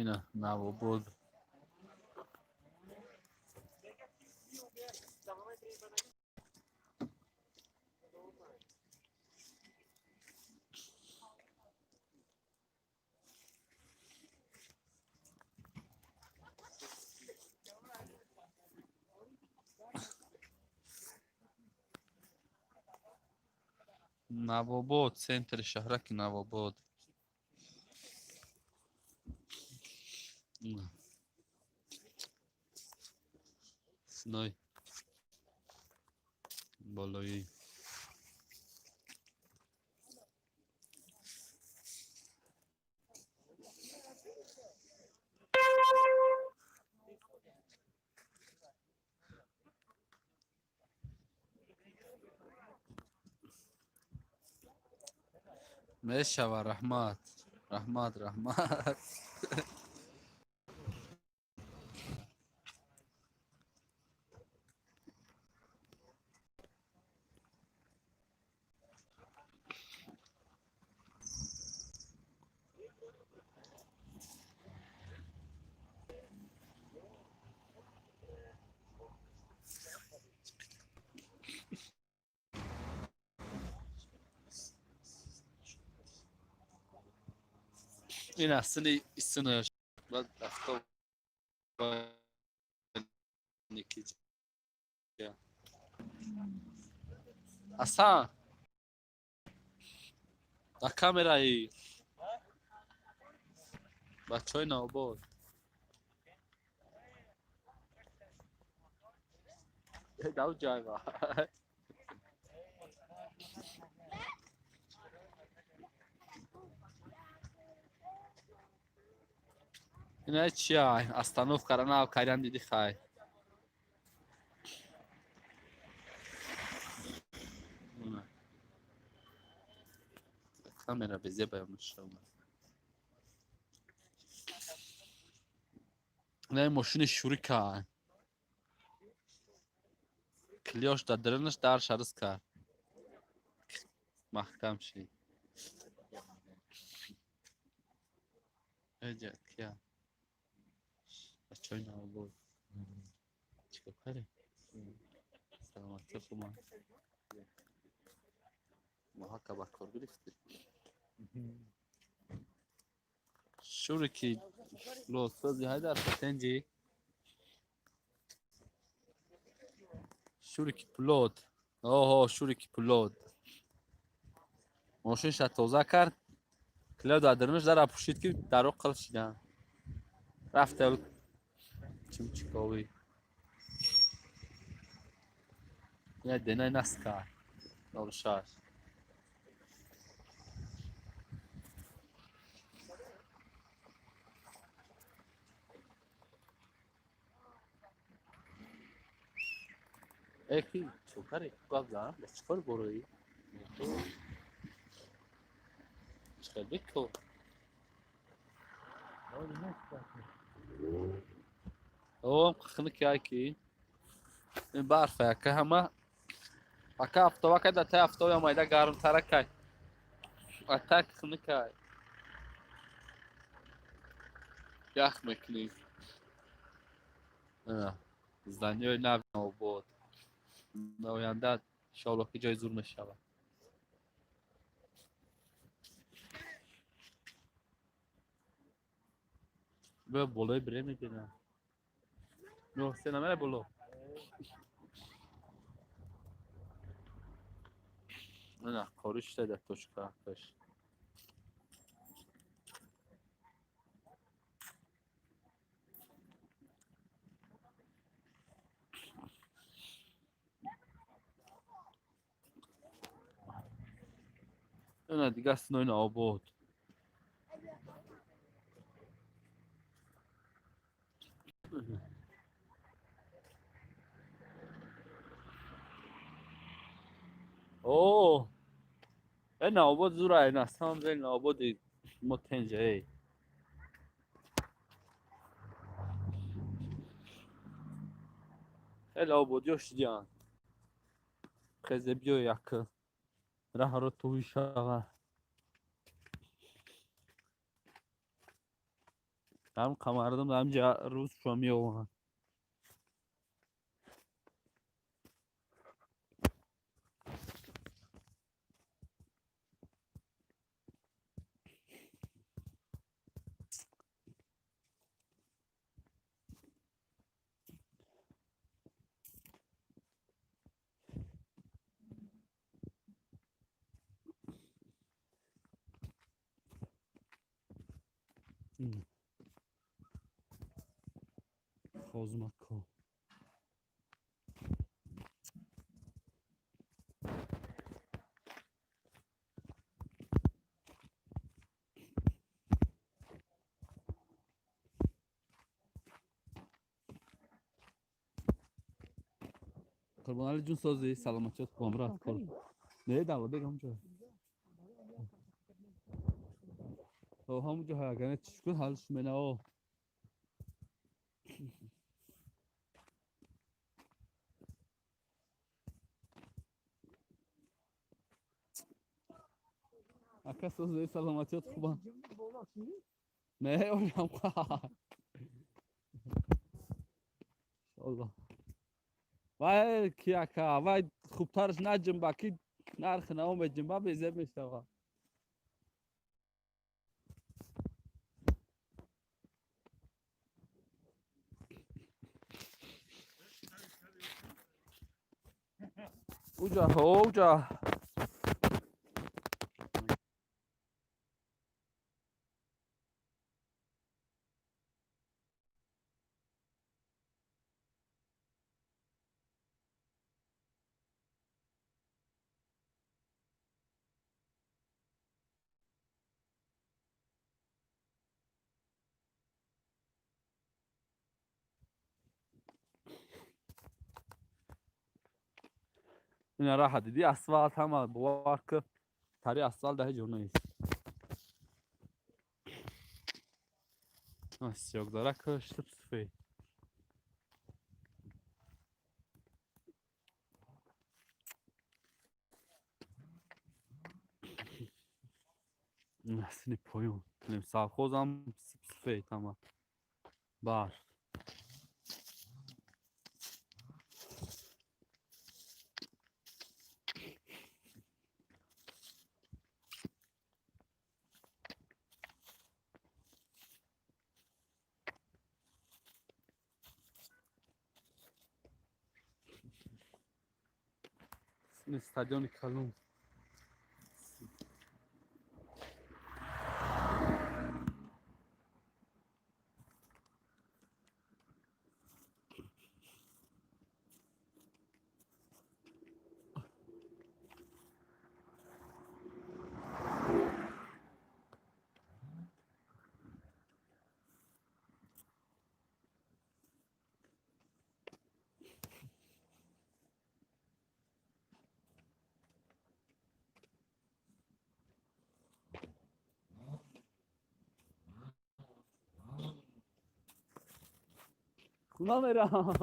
اینا نو بود. نواباد سنتر شهرک نواباد. سنای بالایی میشوه. رحمت رحمت رحمت. این اصلی استناش بعد افتاد نیکی اصلا دا کامرایی بچه های نواباد دو جای با اینا چی های استانوف کردن او کردن دیدی خواهی کامرا بزیه بیامش شما. نه ماشین شوری که کلیاش درنش در شرس کرد محکم شی اینجا کیا بچه های نواباد چیکار کاری سلامتی خوما ما که با کار گرفتی شوری که لوستازی های در فتنجی شوری که پلود اوه شوری که پلود ماشین شد توزه کرد کلیا دادرمش در پوشید که در رو قلب شیدن رفته بود چیکاوی یه دنه نست کرد دارشاش ایکی چوکاری گفت دارم چکار بروی چکار بیکو اوه خنک یکی این برفه که همه اکا افتوا که دته افتوا یا مایده گرم ترکای اتاک خنکای یخ میکنی زنی نو نواباد نوینده شاءالله که جای زور نشود به بالای بره میبینه نه سینما بالا نه کارش داده توش کارش نه دیگه اصلا این آباد اوه این آباد زورا این اصلا این آباد متنجه خیلی آبادی هاش دیان خیزه بیو یک راه رو توی شاقه هم کماردم هم جا روز شمی اوان خوزمکو قربان جون سازی سلامتی خوبم رات کن نه دعوا دیگه همونجا تو همونجا هاگانه چیکار حالش منه او اکا سازی سلامتی خوبم نه اونم خواه الله وای کیا کا وای خوبترش نجم با کی نرخ نام جنبا بیزه میشتوا اوجا اوجا این راحت دی اسفالت هم بوارک تاری اسفالت ده جونیست سیاق داره کشت بسفی نسینی پایون نیم سالخوزم بسفی تمام بار این استادیون کلون کنا میرم